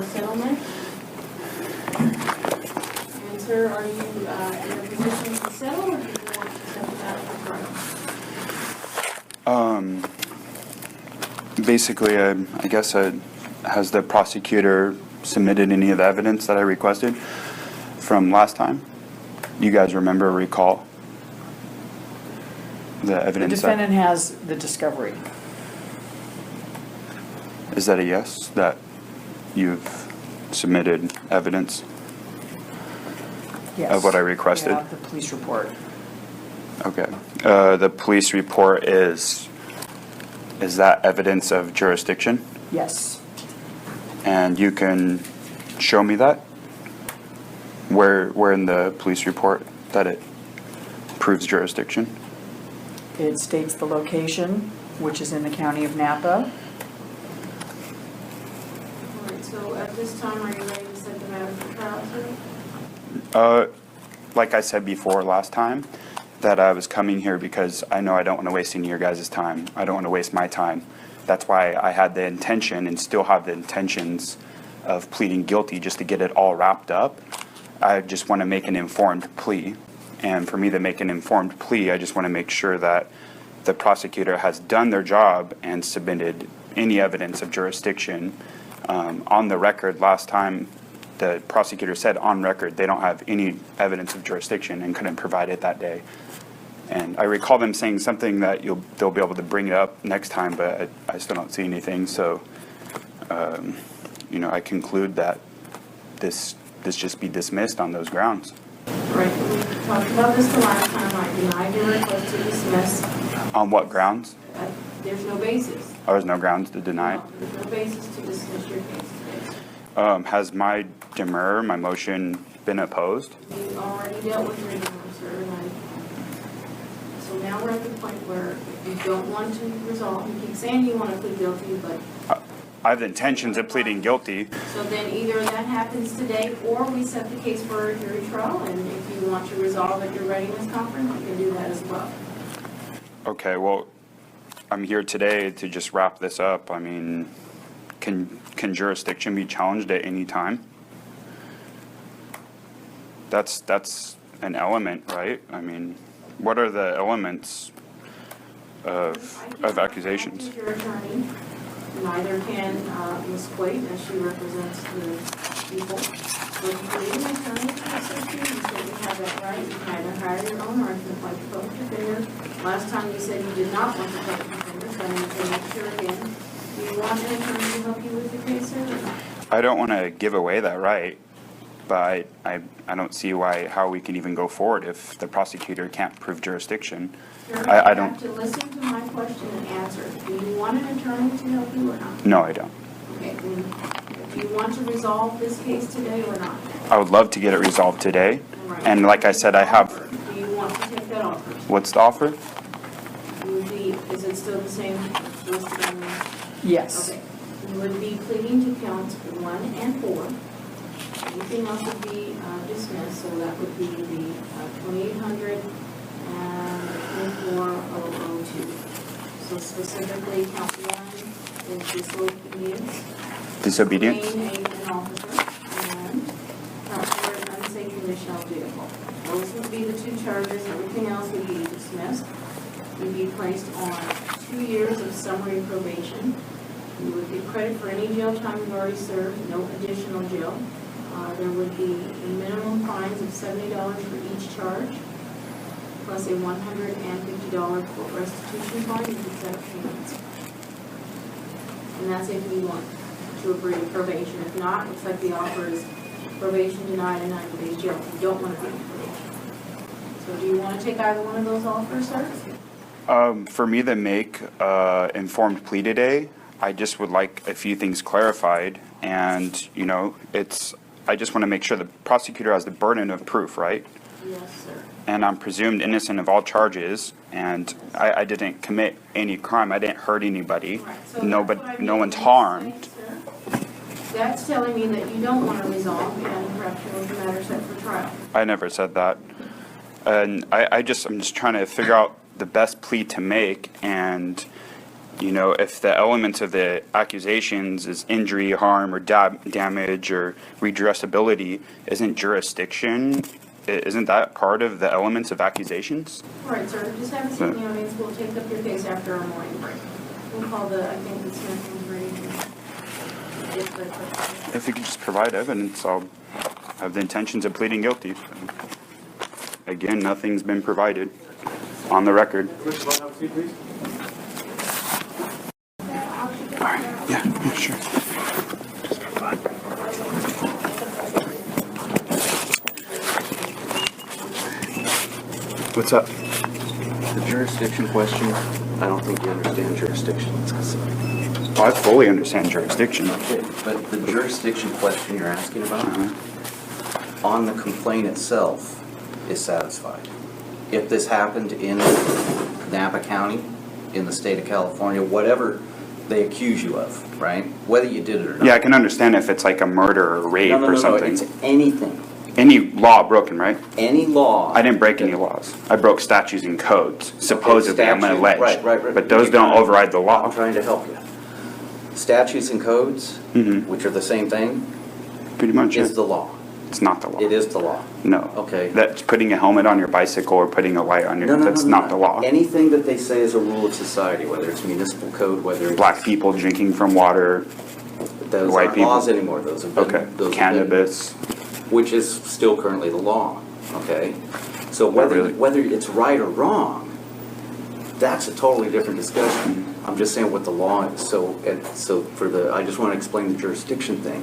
Settlement. And sir, are you in a position to settle, or do you want to settle out of the trial? Basically, I guess, has the prosecutor submitted any of the evidence that I requested from last time? You guys recall the The evidence? defendant has the discovery. Is that a yes, that you've submitted evidence Yes. of what I requested? Yeah, the police report. Okay. The police report is that evidence of jurisdiction? Yes. And you can show me that? Where in the police report that it proves jurisdiction? It states the location, which is in the county of Napa. All right, so at this time, are you ready to set the matter for trial, sir? Like I said before last time, that I was coming here because I know I don't want to waste any of your guys' time. I don't want to waste my time. That's why I had the intention and still have the intentions of pleading guilty, just to get it all wrapped up. I just want to make an informed plea. And for me to make an informed plea, I just want to make sure that the prosecutor has done their job and submitted any evidence of jurisdiction. On the record, last time, the prosecutor said on record they don't have any evidence of jurisdiction and couldn't provide it that day. And I recall them saying something that they'll be able to bring it up next time, but I still don't see anything. So, I conclude that this just be dismissed on those grounds. Right, we talked about this the last time. I denied your request to dismiss. On what grounds? There's no basis. Oh, there's no grounds to deny it? No, there's no basis to dismiss your case today. Has my demur, my motion, been opposed? You already dealt with your demur, sir, so now we're at the point where if you don't want to resolve, you keep saying you want to plead guilty, but I have the intentions of pleading guilty. so then either that happens today, or we set the case for a jury trial, and if you want to resolve at your readiness conference, you can do that as well. Okay, well, I'm here today to just wrap this up. I mean, can jurisdiction be challenged at any time? That's an element, right? I mean, what are the elements of accusations? Your attorney, neither can Ms. Quaid, as she represents the people. So if you need an attorney to assist you, you certainly have that right. You can either hire your own or you can appoint a public defender. Last time you said you did not want a public defender, so I'm going to make sure again. Do you want an attorney to help you with your case, sir, or not? I don't want to give away that right, but I don't see how we can even go forward if the prosecutor can't prove jurisdiction. Sir, I you don't. have to listen to my question and answer. Do you want an attorney to help you or not? No, I don't. Okay, then do you want to resolve this case today or not? I would love to get it resolved today. Right. And like I said, I have. Do you want to take that offer? What's the offer? Is it still the same listed on there? Yes. Okay. You would be pleading to counts 1 and 4. Anything else would be dismissed, so that would be the 2800 and the 24002. So specifically, count 1 is disobedience. Disobedience? Delaying an officer, and count 4 is unsafe condition of vehicle. Those would be the 2 charges. Everything else would be dismissed. You'd be placed on 2 years of summary probation. You would get credit for any jail time you've already served, no additional jail. There would be minimum fines of $70 for each charge, plus a $150 court restitution fine if you set up payments. And that's if you want to agree to probation. If not, looks like the offer is probation denied and 90 days jail. If you don't want to be in probation. So do you want to take either one of those offers, sir? For me to make informed plea today, I just would like a few things clarified, and I just want to make sure the prosecutor has the burden of proof, right? Yes, sir. And I'm presumed innocent of all charges, and I didn't commit any crime. I didn't hurt anybody. Right. So No one's harmed. That's telling me that you don't want to resolve and perhaps you want the matter set for trial. I never said that. And I'm just trying to figure out the best plea to make, and You know, if the elements of the accusations is injury, harm, or damage, or redressability, isn't that part of the elements of accusations? All right, sir, just have a seat in the audience. We'll take up your case after our morning break. We'll call I think the Smith injury. If you could just provide evidence, I'll have the intentions of pleading guilty. Again, nothing's been provided on the record. All right, yeah, sure. What's up? The jurisdiction question, I don't think you understand jurisdiction. Well, I fully understand jurisdiction. Okay, but the jurisdiction question you're asking about, on the complaint itself, is satisfied. If this happened in Napa County, in the state of California, whatever they accuse you of, right? Whether you did it or not. Yeah, I can understand if it's like a murder or rape or something. It's anything. Any law broken, right? Any law. I didn't break any laws. I broke statutes and codes, supposedly, I'm statute, alleged. right. But those don't override the law. I'm trying to help you. Statutes and codes, which are the same thing, Pretty much, is the law. It's not the law. It is the law. No. Okay. That's putting a helmet on your bicycle or putting a light on your, No, that's not the law. Anything that they say is a rule of society, whether it's municipal code, whether it's... Black people drinking from water, Those white aren't people. laws anymore. Those have been... Okay, those have cannabis. been- which is still currently the law, okay? So really. whether it's right or wrong, that's a totally different discussion. I'm just saying what the law is. So I just want to explain the jurisdiction thing.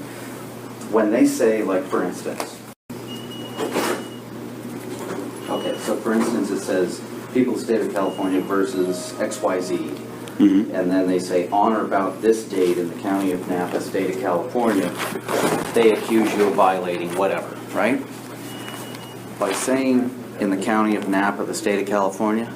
When they say, like, for instance... Okay, so for instance, it says, people of the state of California versus XYZ. And then they say, on or about this date in the county of Napa, state of California, they accuse you of violating whatever, right? By saying in the county of Napa, the state of California,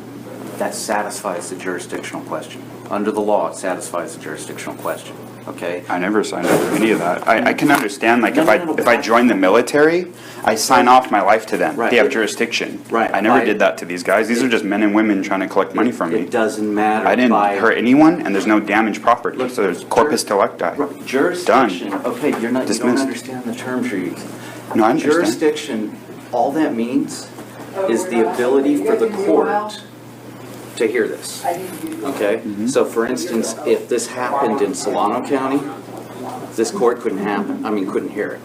that satisfies the jurisdictional question. Under the law, it satisfies the jurisdictional question, okay? I never signed up for any of that. I can understand, like, No, if I join the military, I sign off my life to them. Right. They have jurisdiction. Right. I never did that to these guys. These are just men and women trying to collect money from me. It doesn't matter. I didn't hurt anyone, and there's no damaged property. Look, So there's corpus delicti. Jurisdiction, Done. okay, you don't Dismissed. understand the terms you're using. No, I understand. Jurisdiction, all that means is the ability for the court to hear this, okay? So for instance, if this happened in Solano County, this court couldn't hear it,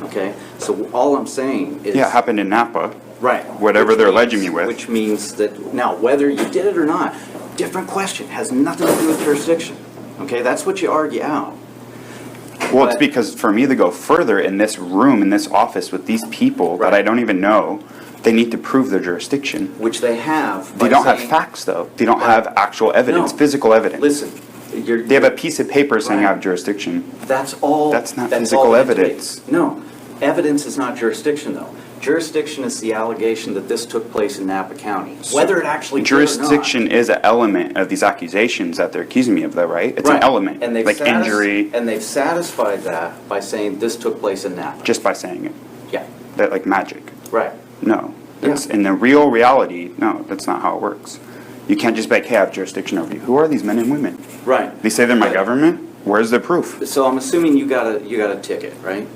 okay? So all I'm saying is... Yeah, it happened in Napa. Right. Whatever Which they're means- alleging me with. Which means that, now, whether you did it or not, different question, has nothing to do with jurisdiction, okay? That's what you argue out. Well, it's But- because for me to go further in this room, in this office with these people that Right. I don't even know, they need to prove their jurisdiction. Which they have. They by don't have saying- facts, though. They don't have actual evidence, No. physical evidence. Listen, They have a piece of paper saying I Right. have jurisdiction. that's all. That's not all physical they have to be. evidence. No, evidence is not jurisdiction, though. Jurisdiction is the allegation that this took place in Napa County, whether it actually did or not. Jurisdiction is an element of these accusations that they're accusing me of, though, right? It's an Right. element, And they've like injury, And they've satisfied that by saying this took place in Napa. just by saying it. Yeah, That, like magic. right. No. It's, Yeah. in the real reality, no, that's not how it works. You can't just be like, hey, I have jurisdiction over you. Who are these men and women? Right. They say they're my Right. government? Where's the proof? So I'm assuming you got a ticket, right?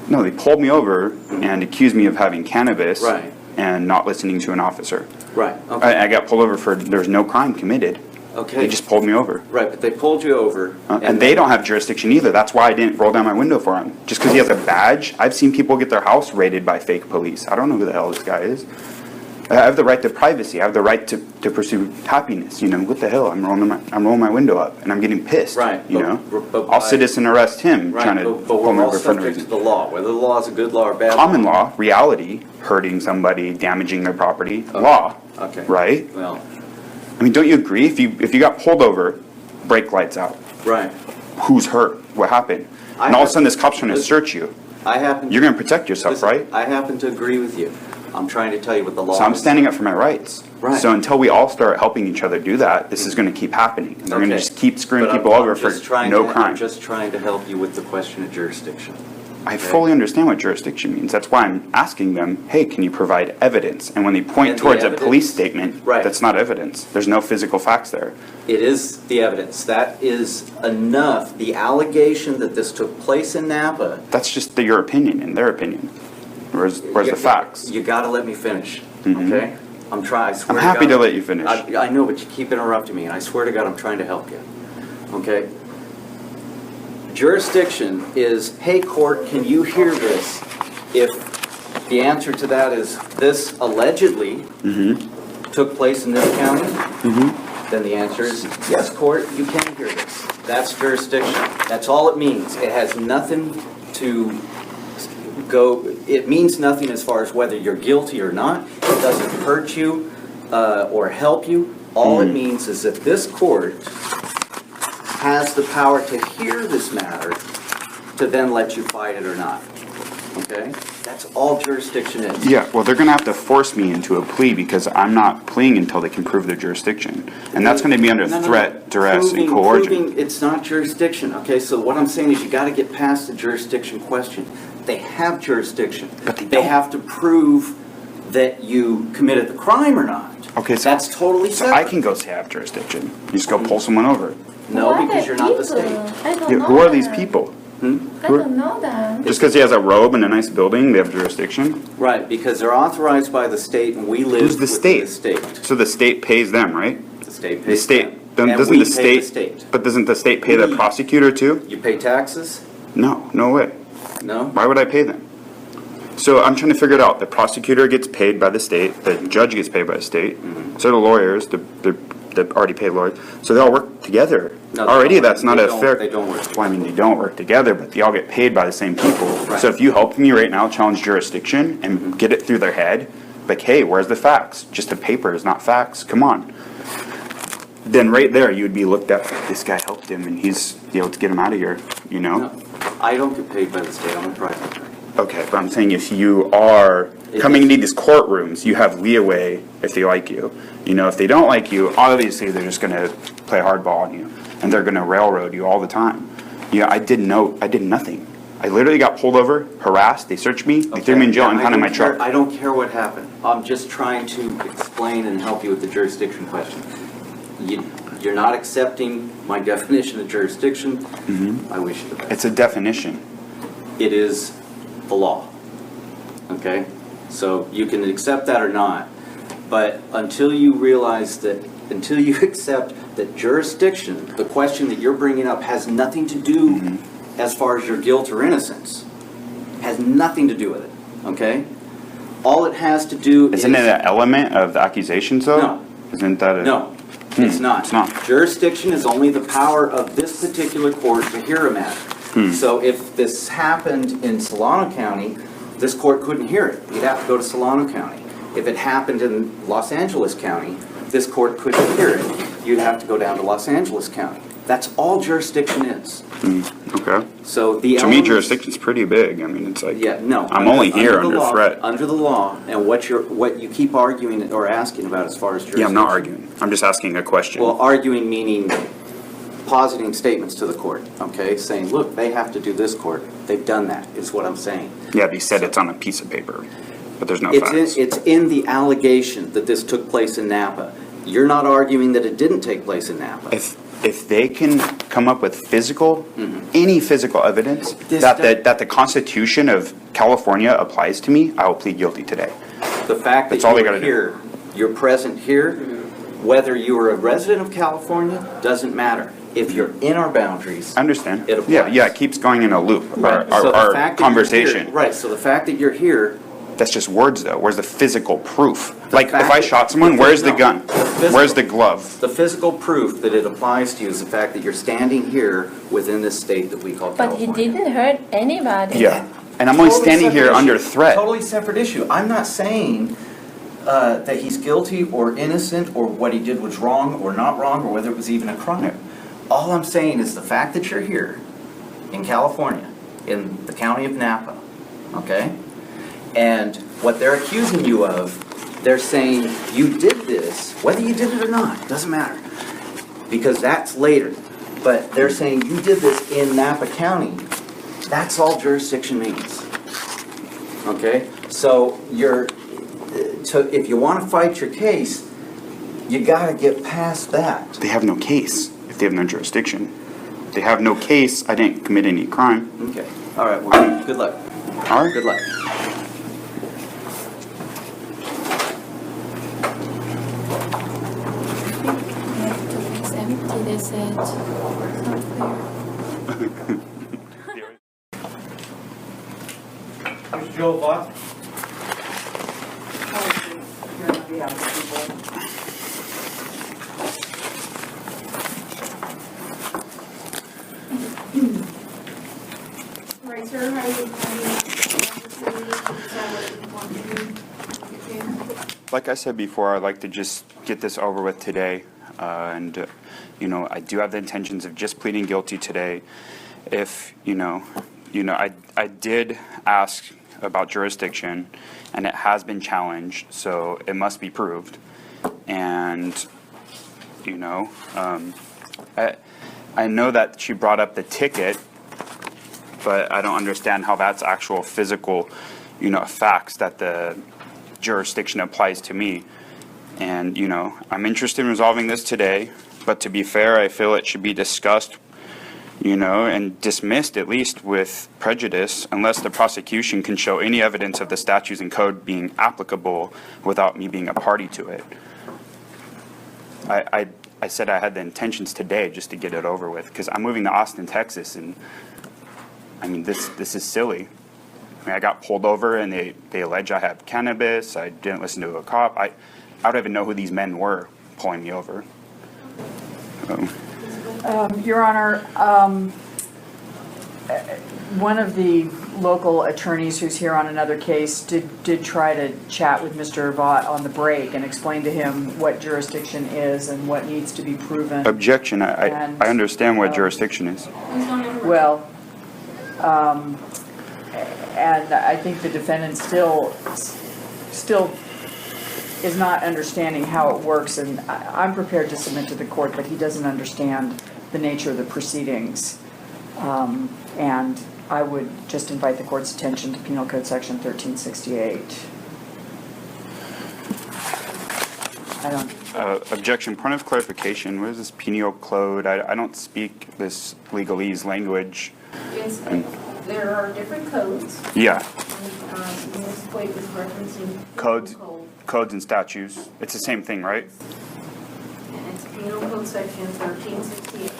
No, they pulled me over and accused me of having cannabis Right. and not listening to an officer. Right, okay. I got pulled over for, there was no crime committed. Okay. They just pulled me over. Right, but they pulled you over. And they don't have jurisdiction either. That's why I didn't roll down my window for him. Just because he has a badge. I've seen people get their house raided by fake police. I don't know who the hell this guy is. I have the right to privacy. I have the right to pursue happiness. You know, what the hell? I'm rolling my window up and I'm getting pissed. Right, You know, but I'll by- citizen arrest him Right, trying to but pull we're me all over for no subject to reason. the law, whether the law is a good law or bad law. Common law, reality, hurting somebody, damaging their property, law. Okay. Right? Well, I mean, don't you agree? If you got pulled over, brake lights out. right. Who's hurt? What happened? I And all of a have- sudden, this cop's trying to listen, search you. I happen. You're going to protect yourself, listen, right? I happen to agree with you. I'm trying to tell you what the law is. So I'm standing up for my rights. Right. So until we all start helping each other do that, this is going to keep happening. And they're going to Okay. just keep screwing But people I'm over for just trying no to- crime. I'm just trying to help you with the question of jurisdiction. I fully understand what jurisdiction means. That's why I'm asking them, hey, can you provide evidence? And when they point And the towards a evidence- police statement, Right. that's not evidence. There's no physical facts there. It is the evidence. That is enough. The allegation that this took place in Napa. That's just your opinion and their opinion. Where's the facts? You gotta let me finish, okay? I swear I'm happy God- to let you finish. I know, but you keep interrupting me, and I swear to God, I'm trying to help you, okay? Jurisdiction is, hey, court, can you hear this? If the answer to that is this allegedly took place in this county, then the answer is, yes, court, you can hear this. That's jurisdiction. That's all it means. It has nothing to it means nothing as far as whether you're guilty or not. It doesn't hurt you or help you. All it means is that this court has the power to hear this matter to then let you fight it or not. Okay? That's all jurisdiction is. Yeah, well, they're going to have to force me into a plea because I'm not pleading until they can prove their jurisdiction. And that's going to be under No. threat, duress, and coercion. Proving it's not jurisdiction. Okay, so what I'm saying is you got to get past the jurisdiction question. They have jurisdiction. But they They don't. have to prove that you committed the crime or not. Okay, so That's totally So separate. I can go say I have jurisdiction. You just go pull someone over. No, Who are because the you're not the people? state. I don't Yeah, know who are these them. people? I don't know them. Just because he has a robe and a nice building, they have jurisdiction? Right, because they're authorized by the state and we live Who's the within state? the state. So the state pays them, right? The state The pays state, them. then And doesn't we the pay state, but doesn't the state pay the We- prosecutor too? You pay taxes? No, no way. No? Why would I pay them? So I'm trying to figure it out. The prosecutor gets paid by the state, the judge gets paid by the state, so the lawyers, the already paid lawyers, so they all work together. No, they Already, don't. that's not They a don't- fair. they don't work together. Well, I mean, they don't work together, but they all get paid by the same people. Right. So if you help me right now challenge jurisdiction and get it through their head, like, hey, where's the facts? Just a paper is not facts. Come on. Then right there, you would be looked at. This guy helped him, and he's able to get him out of here. You know. No. I don't get paid by the state, I'm a private attorney. Okay, but I'm saying if you are coming into these courtrooms, you have leeway if they like you. You know, if they don't like you, obviously they're just going to play hardball on you, and they're going to railroad you all the time. You know, I did nothing. I literally got pulled over, harassed, they searched me, they threw me in jail, and I pounded my don't care- truck. I don't care what happened. I'm just trying to explain and help you with the jurisdiction question. You're not accepting my definition of jurisdiction. I wish you the best. It's a definition. It is the law. Okay? So you can accept that or not, but until you realize that, until you accept that jurisdiction, the question that you're bringing up has nothing to do as far as your guilt or innocence, has nothing to do with it, okay? All it has to do is... Isn't it an element of the accusations, though? No. Isn't that a... No, it's not. it's not. Jurisdiction is only the power of this particular court to hear a matter. So if this happened in Solano County, this court couldn't hear it. You'd have to go to Solano County. If it happened in Los Angeles County, this court couldn't hear it. You'd have to go down to Los Angeles County. That's all jurisdiction is. Okay. So the To me, elements- jurisdiction's pretty big. I mean, it's like... Yeah, no. I'm only here the under law- threat. Under the law, and what you keep arguing or asking about as far as jurisdiction. Yeah, I'm not arguing. I'm just asking a question. Well, arguing meaning positing statements to the court, okay? Saying, look, they have to do this, court. They've done that, is what I'm saying. Yeah, they said it's on a piece of paper, but there's no facts. It's in the allegation that this took place in Napa. You're not arguing that it didn't take place in Napa. If they can come up with physical, any physical evidence This that the Constitution of California applies to me, I will plead guilty today. The fact that That's all they you're gotta do. here, you're present here, whether you are a resident of California, doesn't matter. If you're in our boundaries, I understand. It applies. Yeah, it keeps going in a loop. right. Our, So the our fact that you're conversation. here- Right, so the fact that you're here, That's just words, though. Where's the physical proof? Like, if fact I that- shot someone, where's the no, gun? physical. Where's the glove? the physical proof that it applies to you is the fact that you're standing here within this state that we call But he California. didn't hurt anybody. Yeah. And I'm only Totally standing separate here issue. under threat. Totally separate issue. I'm not saying that he's guilty or innocent or what he did was wrong or not wrong or whether it was even a crime. All I'm saying is the fact that you're here in California, in the county of Napa, okay? And what they're accusing you of, they're saying you did this, whether you did it or not, doesn't matter. Because that's later. But they're saying you did this in Napa County That's all jurisdiction means. Okay? So if you want to fight your case, you got to get past that. They have no case if they have no jurisdiction. If they have no case, I didn't commit any crime. Okay. All right. Well, good luck. All right? Good luck. It's empty, they said. Not fair. Mr. Joe Vaught? Here on behalf of the people. All right, sir, how you opportunity to decide what you want to do? Like I said before, I'd like to just get this over with today. I do have the intentions of just pleading guilty today. If, I did ask about jurisdiction, and it has been challenged, so it must be proved. And, I know that she brought up the ticket, but I don't understand how that's actual physical, facts that the jurisdiction applies to me. And, I'm interested in resolving this today, but to be fair, I feel it should be discussed, and dismissed at least with prejudice, unless the prosecution can show any evidence of the statutes and code being applicable without me being a party to it. I said I had the intentions today just to get it over with, because I'm moving to Austin, Texas, and this is silly. I got pulled over and they allege I have cannabis. I didn't listen to a cop. I don't even know who these men were pulling me over. Your Honor, one of the local attorneys who's here on another case did try to chat with Mr. Vaught on the break and explain to him what jurisdiction is and what needs to be proven. Objection. I understand what jurisdiction is. Well, and I think the defendant still is not understanding how it works, and I'm prepared to submit to the court that he doesn't understand the nature of the proceedings. And I would just invite the court's attention to Penal Code Section 1368. I don't. Objection. Point of clarification. What is this penal code? I don't speak this legalese language. There are different codes. Yeah. Ms. Quake is referencing Codes and statutes. It's the same thing, right? And it's Penal Code Section 1368.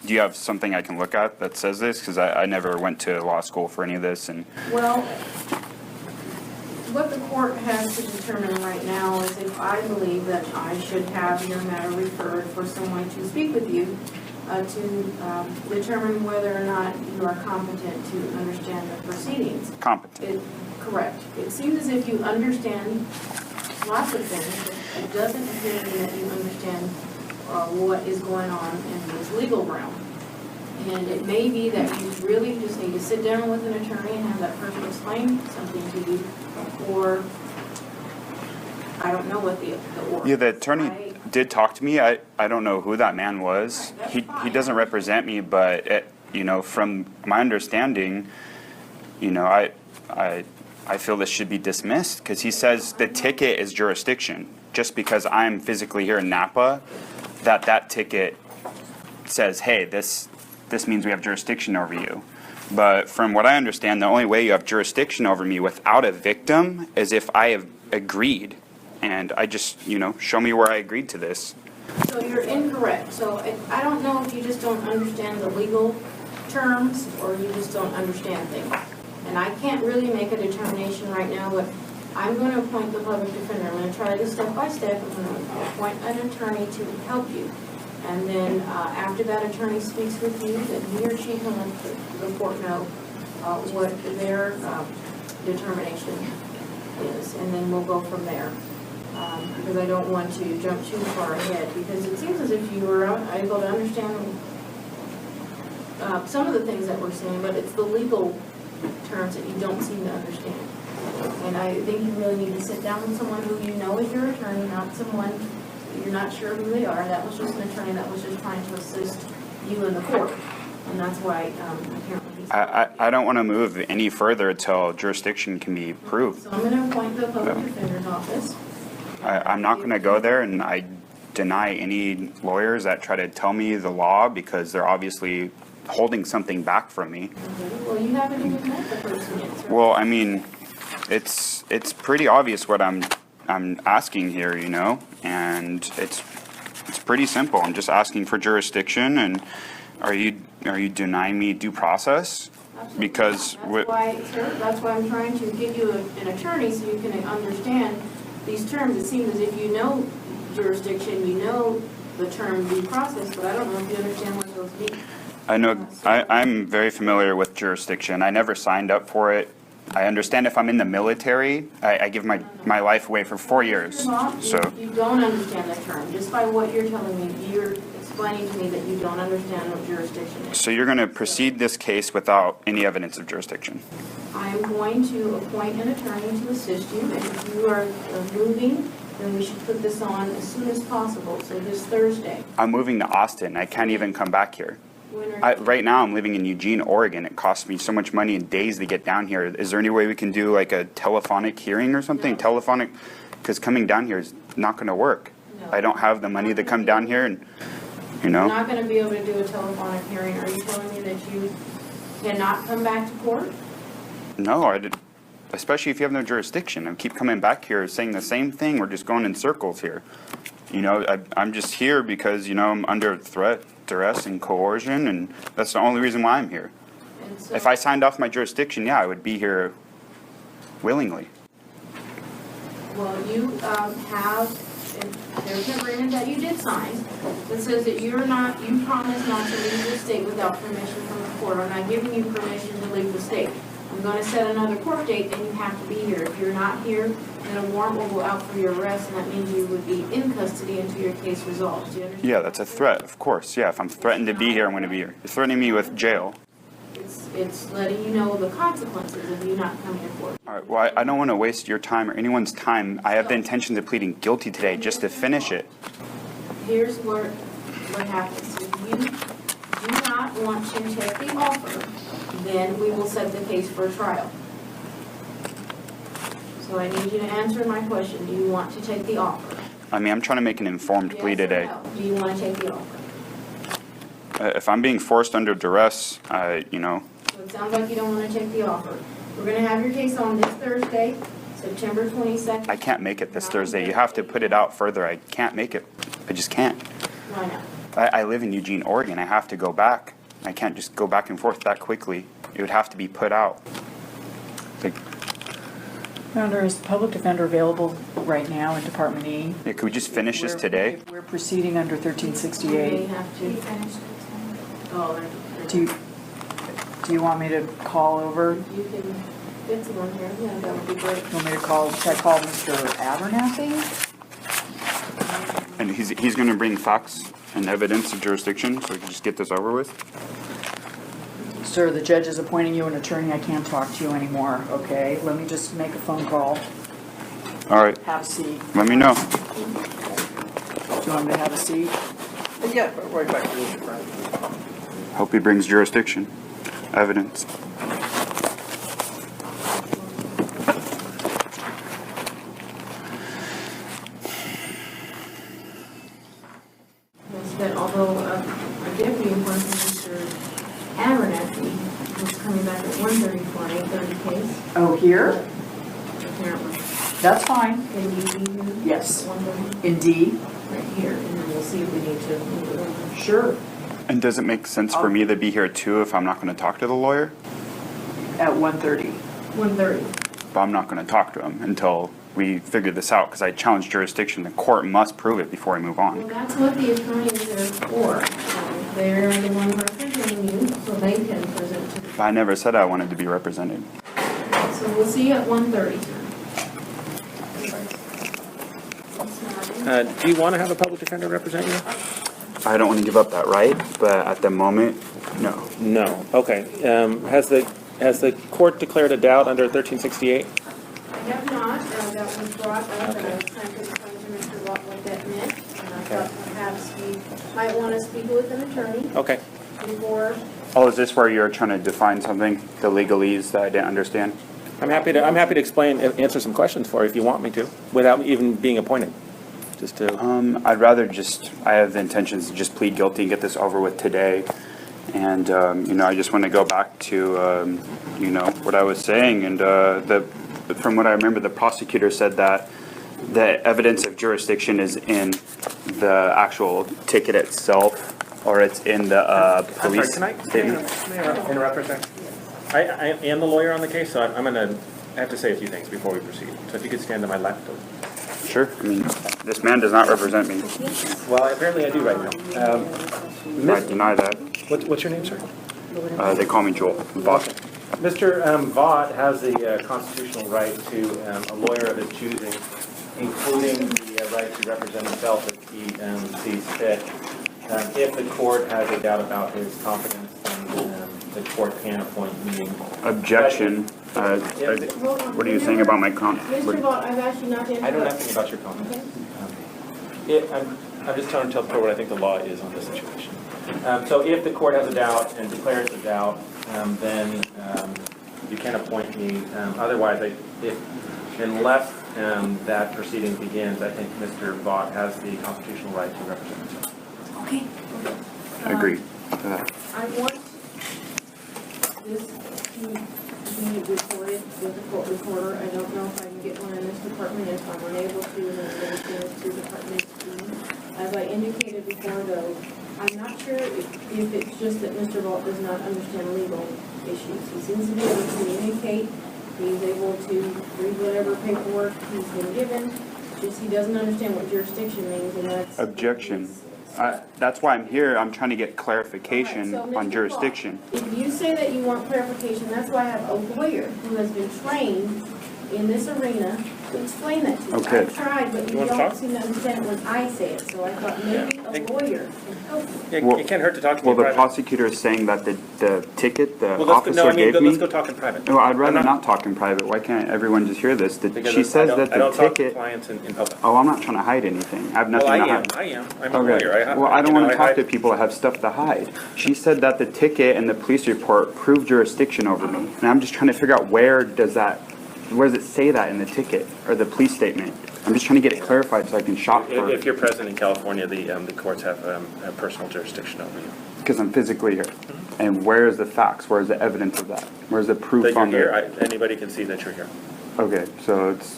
Do you have something I can look at that says this? Because I never went to law school for any of this. And Well, what the court has to determine right now is if I believe that I should have your matter referred for someone to speak with you to determine whether or not you are competent to understand the proceedings. competent. Correct. It seems as if you understand lots of things, but it doesn't appear to me that you understand what is going on in this legal realm. And it may be that you really just need to sit down with an attorney and have that person explain something to you, or I don't know what the order. Yeah, the attorney did talk to me. I don't know who that man was. He doesn't represent me, but from my understanding, I feel this should be dismissed because he says the ticket is jurisdiction. Just because I'm physically here in Napa, that ticket says, hey, this means we have jurisdiction over you. But from what I understand, the only way you have jurisdiction over me without a victim is if I have agreed. And I just, show me where I agreed to this. So you're incorrect. So I don't know if you just don't understand the legal terms or you just don't understand things. And I can't really make a determination right now, but I'm going to appoint the public defender. I'm going to try this step by step. I'm going to appoint an attorney to help you. And then after that attorney speaks with you, then he or she can let the court know what their determination is. And then we'll go from there. Because I don't want to jump too far ahead, because it seems as if you were able to understand some of the things that we're saying, but it's the legal terms that you don't seem to understand. And I think you really need to sit down with someone who you know is your attorney, not someone you're not sure who they are. That was just an attorney that was just trying to assist you in the court. And that's why apparently he's I don't want to move any further until jurisdiction can be proved. So I'm going to appoint the public defender's office. I'm not going to go there, and I deny any lawyers that try to tell me the law because they're obviously holding something back from me. Okay, well, you haven't even met the person yet, sir. Well, I mean, it's pretty obvious what I'm asking here, you know, and it's pretty simple. I'm just asking for jurisdiction, and are you denying me due process? Absolutely. Because That's why, sir, that's why I'm trying to give you an attorney so you can understand these terms. It seems as if you know jurisdiction, you know the term due process, but I don't know if you understand what those mean. I know I'm very familiar with jurisdiction. I never signed up for it. I understand if I'm in the military, I give my life away for 4 years. So You don't understand the term. Just by what you're telling me, you're explaining to me that you don't understand what jurisdiction is. so you're going to proceed this case without any evidence of jurisdiction. I'm going to appoint an attorney to assist you, and if you are moving, then we should put this on as soon as possible, so this Thursday. I'm moving to Austin. I can't even come back here. When are you- Right now, I'm living in Eugene, Oregon. It costs me so much money and days to get down here. Is there any way we can do like a telephonic hearing or something? No. Telephonic, because coming down here is not going to work. No. I don't have the money to come down here, and you You're know. not going to be able to do a telephonic hearing. Are you telling me that you cannot come back to court? No, I did. Especially if you have no jurisdiction. I keep coming back here saying the same thing. We're just going in circles here. You know, I'm just here because, you know, I'm under threat, duress, and coercion, and that's the only reason why I'm here. And so, If I signed off my jurisdiction, yeah, I would be here willingly. well, you there's an agreement that you did sign that says that you promise not to leave the state without permission from the court. I'm not giving you permission to leave the state. I'm going to set another court date, then you have to be here. If you're not here, then a warrant will go out for your arrest, and that means you would be in custody until your case resolves. Do you understand? Yeah, that's a threat, of course. Yeah, if I'm threatened to be here, I'm going to be here. You're threatening me with jail. It's letting you know the consequences of you not coming to court. All right, well, I don't want to waste your time or anyone's time. I have the intention of pleading guilty today just to finish it. Here's what happens. If you do not want to take the offer, then we will set the case for trial. So I need you to answer my question. Do you want to take the offer? I mean, I'm trying to make an informed plea Yes or today. no? Do you want to take the offer? If I'm being forced under duress, you know, So it sounds like you don't want to take the offer. We're going to have your case on this Thursday, September 22nd. I can't make it this Thursday. You have to put it out further. I can't make it. I just can't. Why not? I live in Eugene, Oregon. I have to go back. I can't just go back and forth that quickly. It would have to be put out. Like, Founder, is the public defender available right now in Department E? yeah, could we just finish this We're- today? We're proceeding under You may 1368. have to. We finished it. Oh, Do you want me to call over? you can get someone here. Yeah, that would be great. You want me to call, should I call Mr. Abernathy? And he's going to bring facts and evidence of jurisdiction, so we can just get this over with. Sir, the judge is appointing you an attorney. I can't talk to you anymore, okay? Let me just make a phone call. All right, Have a seat. let me know. Do you want me to have a seat? Yeah, right back to this, Frank. Hope he brings jurisdiction, evidence. Yes, that although a deputy appointed Mr. Abernathy was coming back at 1:30 for an 8:30 case. Oh, here? but Apparently, That's fine. can you be here? Yes. 1:30, In D? right here, and then we'll see if we need to move it over. Sure. And does it make sense for me to be here too if I'm not going to talk to the lawyer? At 1:30. 1:30. But I'm not going to talk to him until we figure this out because I challenge jurisdiction. The court must prove it before I move Well, on. that's what the attorney is there for. They're the one representing you, so they can present to But I never said I wanted to be represented. So we'll see you at 1:30, sir. Do you want to have a public defender represent you? I don't want to give up that right, but at the moment, no. No. Okay. Has the court declared a doubt under 1368? I have not, that was brought up, and I was trying to explain to Mr. Watt what that meant. And I thought perhaps we might want to speak with an attorney Okay. before Oh, is this where you're trying to define something, the legalese that I didn't understand? I'm happy to answer some questions for you if you want me to, without even being appointed. Just to, I'd rather I have the intentions to just plead guilty and get this over with today. And, I just want to go back to, what I was saying. And from what I remember, the prosecutor said that the evidence of jurisdiction is in the actual ticket itself, or it's in the police statement. Can I interrupt for a second? I am the lawyer on the case, so I have to say a few things before we proceed. So if you could stand to my left. Sure. I mean, this man does not represent me. Well, apparently I do right now. I deny that. What's your name, sir? They call me Joel Vaught. Mr. Vaught has the constitutional right to a lawyer of his choosing, including the right to represent himself if he sees fit. If the court has a doubt about his competence, then the court can appoint me. Objection. What are you saying about my Mr. Vaught, I've asked you not to interrupt. I don't know anything about your competence. I'm just trying to tell the court what I think the law is on this situation. So if the court has a doubt and declares a doubt, then you can appoint me. Otherwise, unless that proceeding begins, I think Mr. Vaught has the constitutional right to represent himself. Okay. I agree. I want this to be recorded with the court recorder. I don't know if I can get one in this department. If I'm unable to, then I'm going to send it to Department B. As I indicated before, though, I'm not sure if it's just that Mr. Vaught does not understand legal issues. He seems to be able to communicate. He's able to read whatever paperwork he's been given. Just he doesn't understand what jurisdiction means, and that's... Objection. That's why I'm here. I'm trying to get clarification All right, so on Mr. jurisdiction. Vaught, if you say that you want clarification, that's why I have a lawyer who has been trained in this arena to explain that to you. Okay. I've tried, but you wanna don't talk? seem to understand it when I say it, so I thought maybe a lawyer can help you. Well- It can't hurt to talk to me Well, in the private. prosecutor is saying that the ticket the Well, officer gave me... let's go talk in private. Well, I'd rather I'm not talk in private. Why can't everyone just hear this? Because She says that I don't the talk to ticket... clients in public. Oh, I'm not trying to hide anything. I have nothing Well, to hide. I am. I'm a Okay. lawyer. Well, I don't want to talk to hide- people that have stuff to hide. She said that the ticket and the police report prove jurisdiction over me. And I'm just trying to figure out where does it say that in the ticket or the police statement? I'm just trying to get it clarified so I can shop for If you're present in California, the courts have personal jurisdiction over you. because I'm physically here. And where is the facts? Where is the evidence of that? Where's the proof That you're on here, there? anybody can see that you're here. Okay, so it's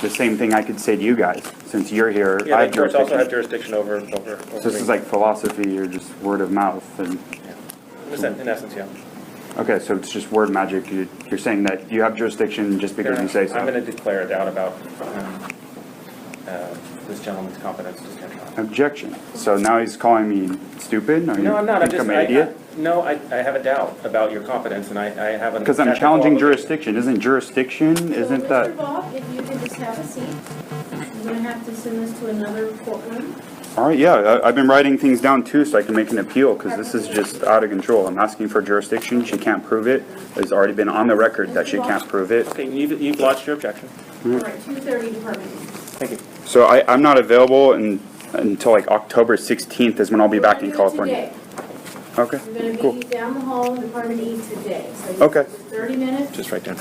the same thing I could say to you guys. Since you're here, Yeah, I the have courts also have jurisdiction. jurisdiction over. So this is like philosophy or just word of mouth. And Yeah. In essence, yeah. okay, so it's just word magic. You're saying that you have jurisdiction just because you say so. I'm going to declare a doubt about this gentleman's competence to stand trial. Objection. So now he's calling me stupid? Or No, I'm not. I'm an idiot? I have a doubt about your competence, and I haven't. Because I'm challenging jurisdiction. Isn't jurisdiction, So, isn't Mr. that? Vaught, if you could just have a seat. I'm going to have to send this to another courtroom. All right, yeah, I've been writing things down too so I can make an appeal because this is just out of control. I'm asking for jurisdiction. She can't prove it. It's already been on the record that she can't prove it. Okay, you've lodged your objection. All right, 2:30 Department. Thank you. So I'm not available until like October 16th is when I'll be back in California. Okay, You're going to cool. be down the hall in Department E today. So you Okay. have 30 minutes. Just right down.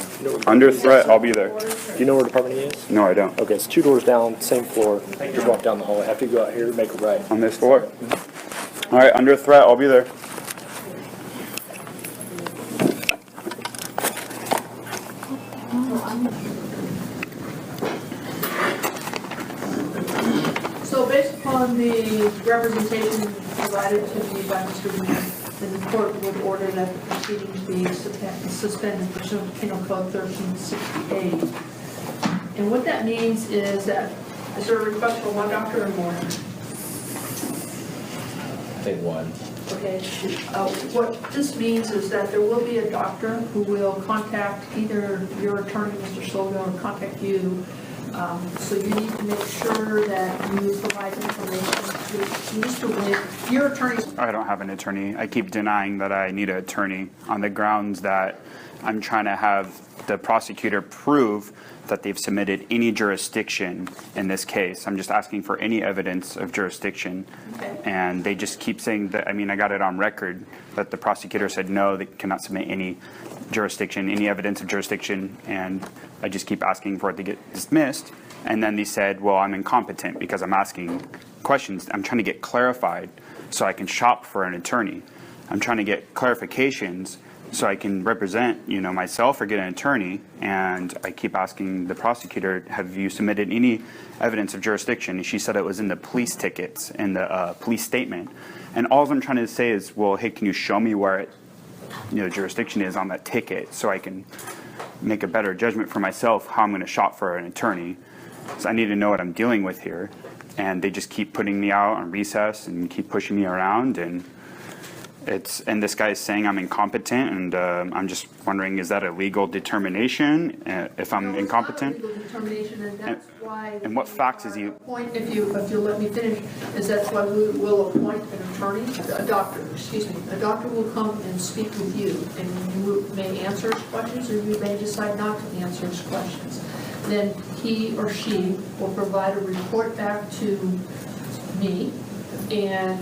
Under threat, I'll be there. Do you know where Department E is? No, I don't. Okay, it's 2 doors down, same floor. Just walk down the hallway. After you go out here, make a right. On this floor? All right, under threat, I'll be there. So based upon the representation provided to me by Mr. Weiner, then the court would order that the proceedings be suspended pursuant to Penal Code 1368. And what that means is that, is there a request for one doctor or more? I think one. Okay, what this means is that there will be a doctor who will contact either your attorney, Mr. Slogan, or contact you. So you need to make sure that you provide information to Mr. Wynn. Your attorney's I don't have an attorney. I keep denying that I need an attorney on the grounds that I'm trying to have the prosecutor prove that they've submitted any jurisdiction in this case. I'm just asking for any evidence of jurisdiction. Okay. And they just keep saying that, I mean, I got it on record that the prosecutor said no, they cannot submit any jurisdiction, any evidence of jurisdiction, and I just keep asking for it to get dismissed. And then they said, well, I'm incompetent because I'm asking questions. I'm trying to get clarified so I can shop for an attorney. I'm trying to get clarifications so I can represent, myself or get an attorney. And I keep asking the prosecutor, have you submitted any evidence of jurisdiction? And she said it was in the police tickets, in the police statement. And all I'm trying to say is, well, hey, can you show me where jurisdiction is on that ticket so I can make a better judgment for myself how I'm going to shop for an attorney. So I need to know what I'm dealing with here. And they just keep putting me out on recess and keep pushing me around, and this guy is saying I'm incompetent, and I'm just wondering, is that a legal determination if I'm incompetent? No, it's not a legal determination, and that's why. And what facts is he? If you'll let me finish, is that's why we will appoint an attorney, a doctor. A doctor will come and speak with you, and you may answer his questions, or you may decide not to answer his questions. Then he or she will provide a report back to me, and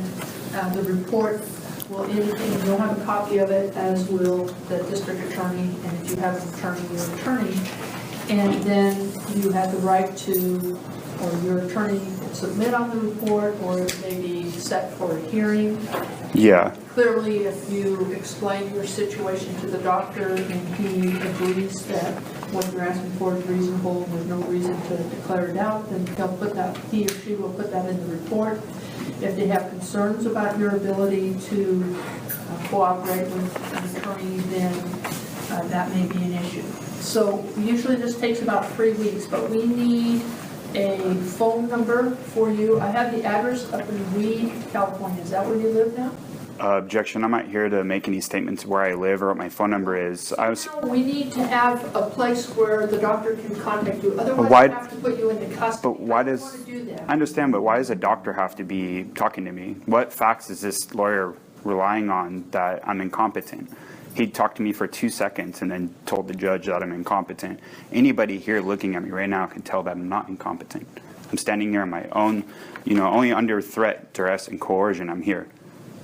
the report will indicate, and you'll have a copy of it, as will the district attorney, and if you have an attorney, your attorney. And then you have the right to, or your attorney can submit on the report, or it may be set for a hearing. Yeah. Clearly, if you explain your situation to the doctor and he agrees that what you're asking for is reasonable, and there's no reason to declare it out, then he or she will put that in the report. If they have concerns about your ability to cooperate with an attorney, then that may be an issue. So usually this takes about 3 weeks, but we need a phone number for you. I have the address up in Weed, California. Is that where you live now? Objection. I'm not here to make any statements where I live or what my phone number is. We need to have a place where the doctor can contact you. Otherwise, why- we have to put you into custody. But why I don't does, want to do that. I understand, but why does a doctor have to be talking to me? What facts is this lawyer relying on that I'm incompetent? He talked to me for 2 seconds and then told the judge that I'm incompetent. Anybody here looking at me right now can tell that I'm not incompetent. I'm standing here on my own, only under threat, duress, and coercion I'm here.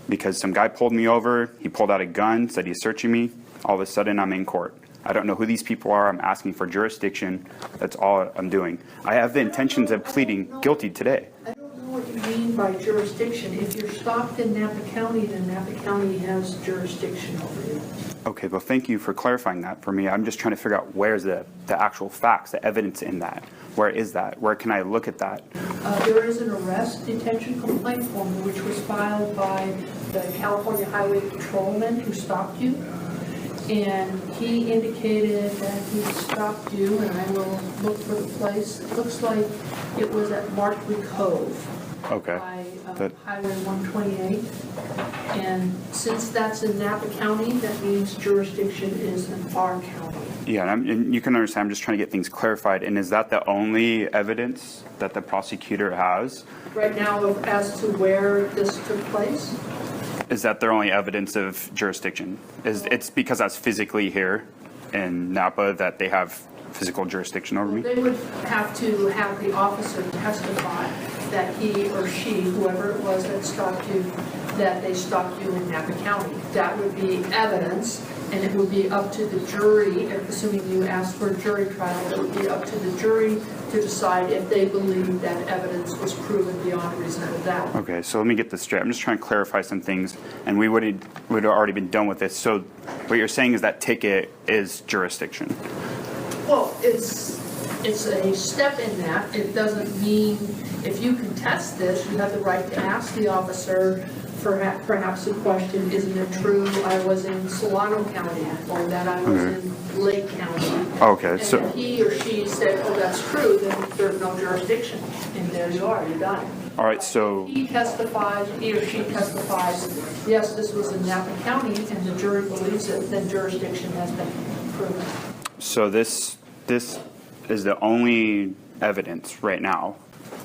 Because some guy pulled me over, he pulled out a gun, said he's searching me, all of a sudden I'm in court. I don't know who these people are, I'm asking for jurisdiction, that's all I'm doing. I have the intentions of pleading guilty today. I don't know what you mean by jurisdiction. If you're stopped in Napa County, then Napa County has jurisdiction over you. Okay, well, thank you for clarifying that for me. I'm just trying to figure out where's the actual facts, the evidence in that. Where is that? Where can I look at that? There is an arrest detention complaint form which was filed by the California Highway Patrolman who stopped you. And he indicated that he stopped you, and I will look for the place. It looks like it was at Markley Cove. Okay. By Highway 128. And since that's in Napa County, that means jurisdiction is in our county. Yeah, and you can understand, I'm just trying to get things clarified. And is that the only evidence that the prosecutor has? Right now, as to where this took place? Is that their only evidence of jurisdiction? It's because I was physically here in Napa that they have physical jurisdiction over me? They would have to have the officer testify that he or she, whoever it was that stopped you, that they stopped you in Napa County. That would be evidence, and it would be up to the jury, assuming you asked for a jury trial, it would be up to the jury to decide if they believe that evidence was proven beyond reasonable doubt. Okay, so let me get this straight. I'm just trying to clarify some things, and we would have already been done with this. So what you're saying is that ticket is jurisdiction? Well, it's a step in that. It doesn't mean, if you contest this, you have the right to ask the officer perhaps a question, isn't it true I was in Solano County, or that I was in Lake County? Okay, And so if he or she said, oh, that's true, then there's no jurisdiction, and there you are, you're done. all right, so He testifies, he or she testifies, yes, this was in Napa County, and the jury believes it, then jurisdiction has been proven. so this is the only evidence right now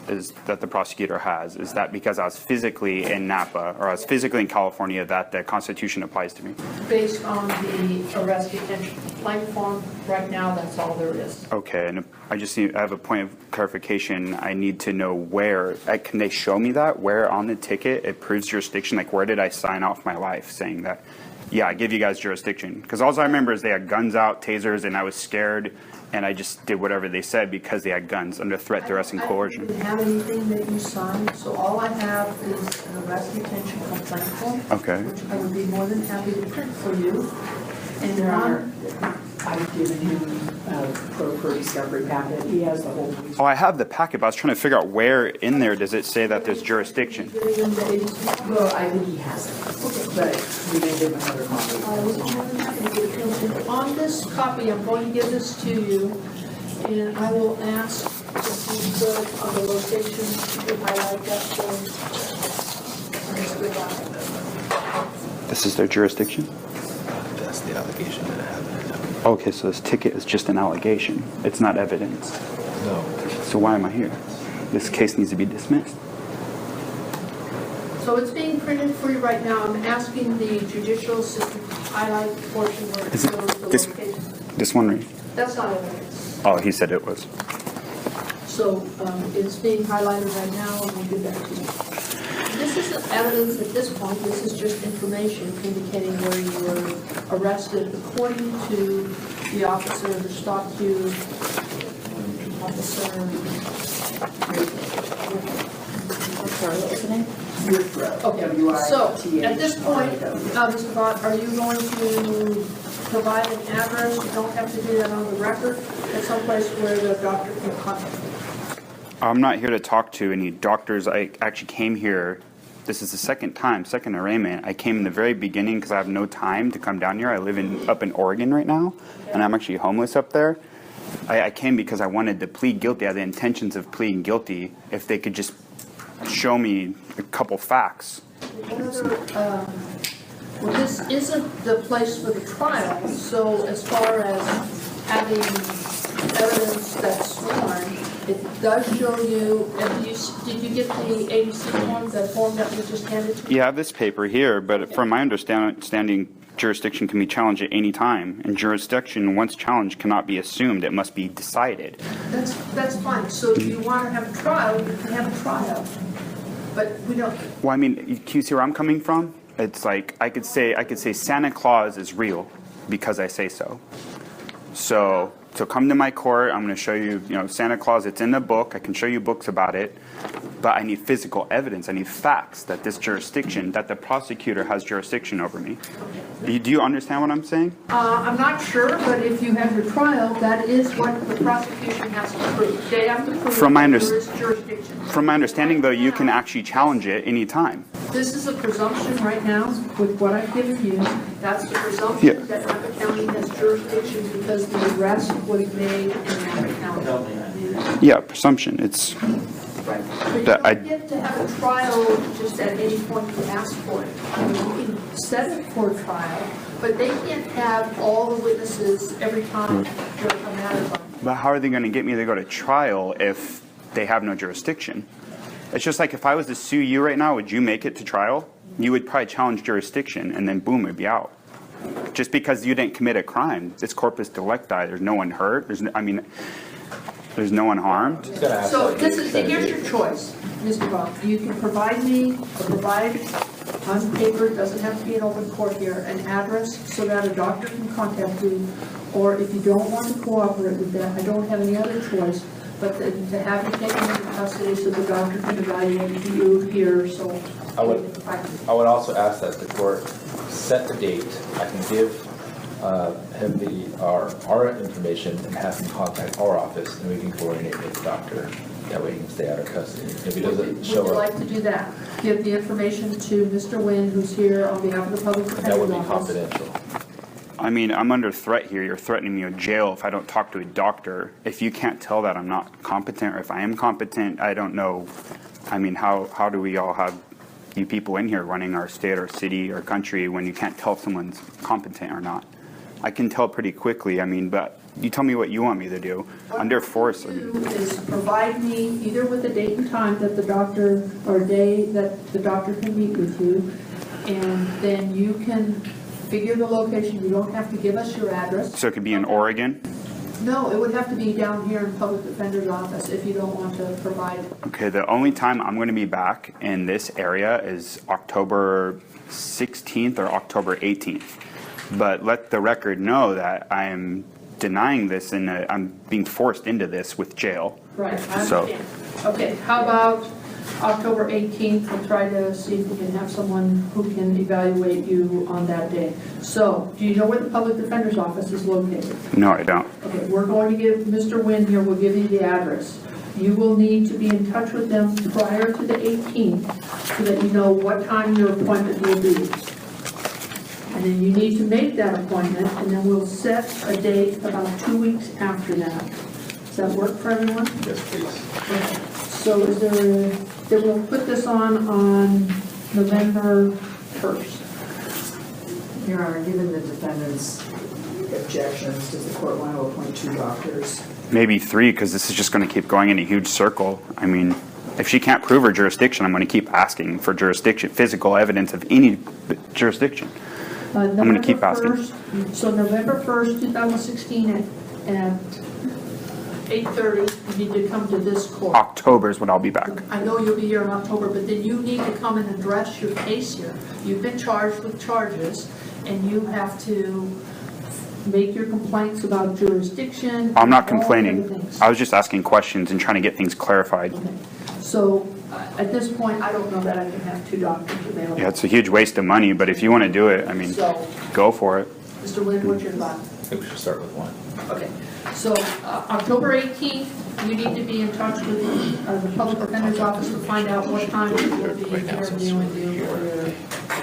is that the prosecutor has is that because I was physically in Napa or I was physically in California that the Constitution applies to me. Based on the arrest detention blank form, right now, that's all there is. Okay, and I have a point of clarification. I need to know where, can they show me that? Where on the ticket it proves jurisdiction? Like where did I sign off my life saying that, yeah, I give you guys jurisdiction? Because all I remember is they had guns out, tasers, and I was scared, and I just did whatever they said because they had guns under threat, duress, and coercion. I don't have anything that you signed, so all I have is an arrest detention complaint form. Okay. Which I would be more than happy to print for you. And Your Honor, on, I've given him a pro discovery packet. He has the whole. Oh, I have the packet, but I was trying to figure out where in there does it say that there's jurisdiction? Well, I think he has it, but we may give him another copy. I was more than happy to give it to you. On this copy, I'm going to give this to you, and I will ask if you could, on the location, to highlight that for This is their jurisdiction? That's the allegation that I have. Okay, so this ticket is just an allegation. It's not evidence. No. So why am I here? This case needs to be dismissed. So it's being printed for you right now. I'm asking the judicial assistant to highlight the portion where it Is it shows the this- location. This one right? That's not evidence. Oh, he said it was. So it's being highlighted right now, and we'll give that to you. This isn't evidence at this point. This is just information indicating where you were arrested according to the officer who stopped you. Officer. I'm sorry, what was the name? Okay, so at this point, Mr. Vaught, are you going to provide an address? You don't have to do that on the record, at some place where the doctor can contact you. I'm not here to talk to any doctors. I actually came here. This is the second arraignment. I came in the very beginning because I have no time to come down here. I live up in Oregon right now, and I'm actually homeless up there. I came because I wanted to plead guilty. I had the intentions of pleading guilty if they could just show me a couple facts. Well, this isn't the place for the trial, so as far as having evidence that's sworn, it does show you, did you get the ABC form, the form that we just handed to you? You have this paper here, but from my understanding, jurisdiction can be challenged at any time, and jurisdiction, once challenged, cannot be assumed. It must be decided. That's fine. So if you want to have a trial, you can have a trial. But we don't, Well, I mean, can you see where I'm coming from? It's like I could say Santa Claus is real because I say so. So come to my court. I'm going to show you, Santa Claus. It's in the book. I can show you books about it. But I need physical evidence. I need facts that this jurisdiction, that the prosecutor has jurisdiction over me. Do you understand what I'm saying? I'm not sure, but if you have your trial, that is what the prosecution has to prove. They have to prove From my that there is jurisdiction. From my understanding, though, you can actually challenge it any time. This is a presumption right now with what I've given you. That's the presumption Yeah. that Napa County has jurisdiction because the arrest was made in Napa County. Yeah, presumption. It's But you That I- don't get to have a trial just at any point you ask for it. I mean, you can set it for a trial, but they can't have all the witnesses every time there's a matter. But how are they going to get me to go to trial if they have no jurisdiction? It's just like if I was to sue you right now, would you make it to trial? You would probably challenge jurisdiction, and then boom, it'd be out. Just because you didn't commit a crime, it's corpus delicti. There's no one hurt. There's no one harmed. So here's your choice, Mr. Bond. You can provide me, or provide on paper, it doesn't have to be an open court here, an address so that a doctor can contact you. Or if you don't want to cooperate with that, I don't have any other choice but to have you taken into custody so the doctor can evaluate you here, so. I would also ask that the court set the date. I can give him our information and have him contact our office, and we can coordinate with the doctor. That way he can stay out of custody. If he doesn't show Would you up, like to do that? Give the information to Mr. Nguyen, who's here on behalf of the public that would defender's be office. confidential. I mean, I'm under threat here. You're threatening me with jail if I don't talk to a doctor. If you can't tell that I'm not competent, or if I am competent, I don't know. I mean, how do we all have you people in here running our state or city or country when you can't tell if someone's competent or not? I can tell pretty quickly. I mean, but you tell me what you want me to do. Under force, I mean, What you do is provide me either with a date and time that the doctor, or a day that the doctor can meet with you, and then you can figure the location. You don't have to give us your address. so it could be in Oregon? No, it would have to be down here in public defender's office if you don't want to provide it. Okay, the only time I'm going to be back in this area is October 16th or October 18th. But let the record know that I am denying this and I'm being forced into this with jail. Right, I So- understand. Okay, how about October 18th? We'll try to see if we can have someone who can evaluate you on that day. So, do you know where the public defender's office is located? No, I don't. Okay, we're going to give, Mr. Nguyen here will give you the address. You will need to be in touch with them prior to the 18th so that you know what time your appointment will be. And then you need to make that appointment, and then we'll set a date about 2 weeks after that. Does that work for everyone? Yes, please. Okay. So is there, then we'll put this on November 1st. Your Honor, given the defendant's objections, does the court want to appoint 2 doctors? Maybe 3, because this is just going to keep going in a huge circle. I mean, if she can't prove her jurisdiction, I'm going to keep asking for jurisdiction, physical evidence of any jurisdiction. I'm gonna keep asking. So November 1st, 2016 at 8:30, you need to come to this court. October is when I'll be back. I know you'll be here in October, but then you need to come and address your case here. You've been charged with charges, and you have to make your complaints about jurisdiction. I'm not all the complaining. other things. I was just asking questions and trying to get things clarified. Okay. So at this point, I don't know that I can have 2 doctors available. Yeah, it's a huge waste of money, but if you want to do it, I mean, So, go for it. Mr. Nguyen, what's your thought? I think we should start with 1. Okay, so October 18th, you need to be in touch with the public defender's office to find out what time we will be interviewing you for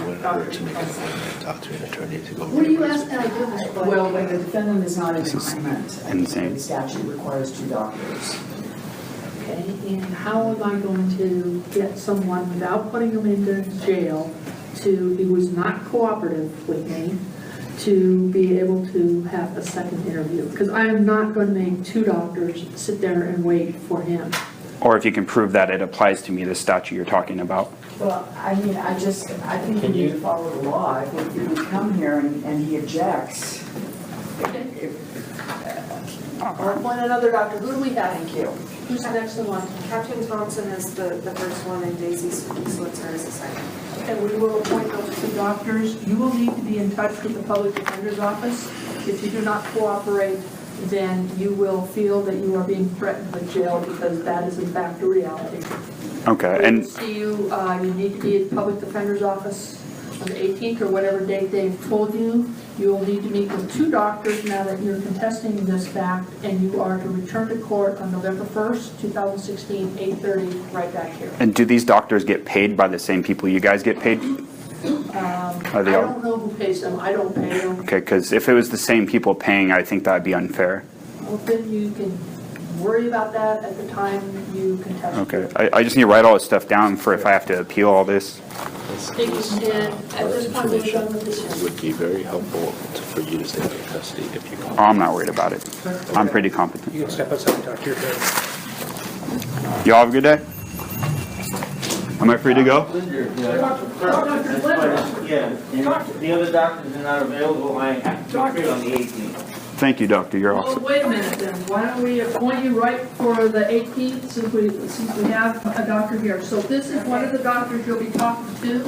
your doctor's appointment. What do you ask that I do this for? Well, when the defendant is not in agreement, I think insane. the statute requires 2 doctors. Okay, and how am I going to get someone without putting them into jail who is not cooperative with me, to be able to have a second interview? Because I am not going to make 2 doctors sit there and wait for him. Or if you can prove that it applies to me, the statute you're talking about. Well, I mean, I think we need to follow the law. If we come here and he objects, I'll appoint another doctor. Who do we have? thank you. Who's the next one? Captain Thompson is the first one and Daisy Switzer is the second. Okay, we will appoint those 2 doctors. You will need to be in touch with the public defender's office. If you do not cooperate, then you will feel that you are being threatened with jail, because that is in fact a reality. Okay, We will and see you, you need to be at the public defender's office on the 18th or whatever date they've told you. You will need to meet with 2 doctors now that you're contesting this fact, and you are to return to court on November 1st, 2016, 8:30, right back here. and do these doctors get paid by the same people you guys get paid? I Are they all? don't know who pays them. I don't pay them. Okay, because if it was the same people paying, I think that'd be unfair. Well, then you can worry about that at the time you contest. Okay, I just need to write all this stuff down for if I have to appeal all this. And at this point, we're done with this. It would be very helpful for you to stay in custody if you can. Oh, I'm not worried about it. I'm pretty competent. You can step outside and talk to your parents. Y'all have a good day? Am I free to go? Yeah, and the other doctors are not available, I have to be on the 18th. Thank you, doctor, you're Well, awesome. wait a minute then. Why don't we appoint you right for the 18th, since we have a doctor here. So this is one of the doctors you'll be talking to.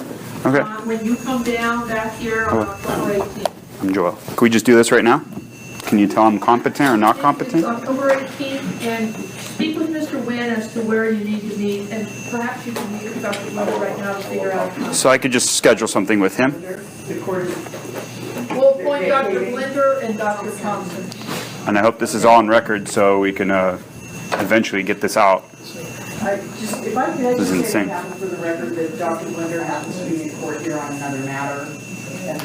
Okay. When you come down back here on October 18th. I'm Joel. Can we just do this right now? Can you tell I'm competent or not It's competent? October 18th, and speak with Mr. Nguyen as to where you need to meet, and perhaps you can meet with Dr. Glover right now to figure out. So I could just schedule something with him? The court is We'll appoint Dr. Blinder and Dr. Thompson. And I hope this is all on record so we can eventually get this out. if I could This is just insane. say happen for the record that Dr. Linder happens to be in court here on another matter, and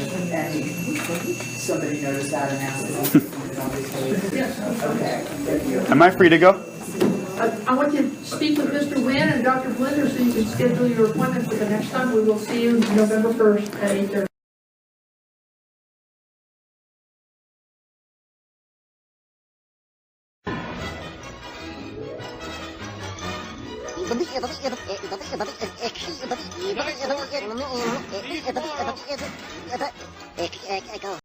somebody noticed that and asked him to put it on his case. Yes. Okay, thank you. Am I free to go? I want you to speak with Mr. Nguyen and Dr. Blinder so you can schedule your appointment for the next time. We will see you November 1st at 8:30. Go.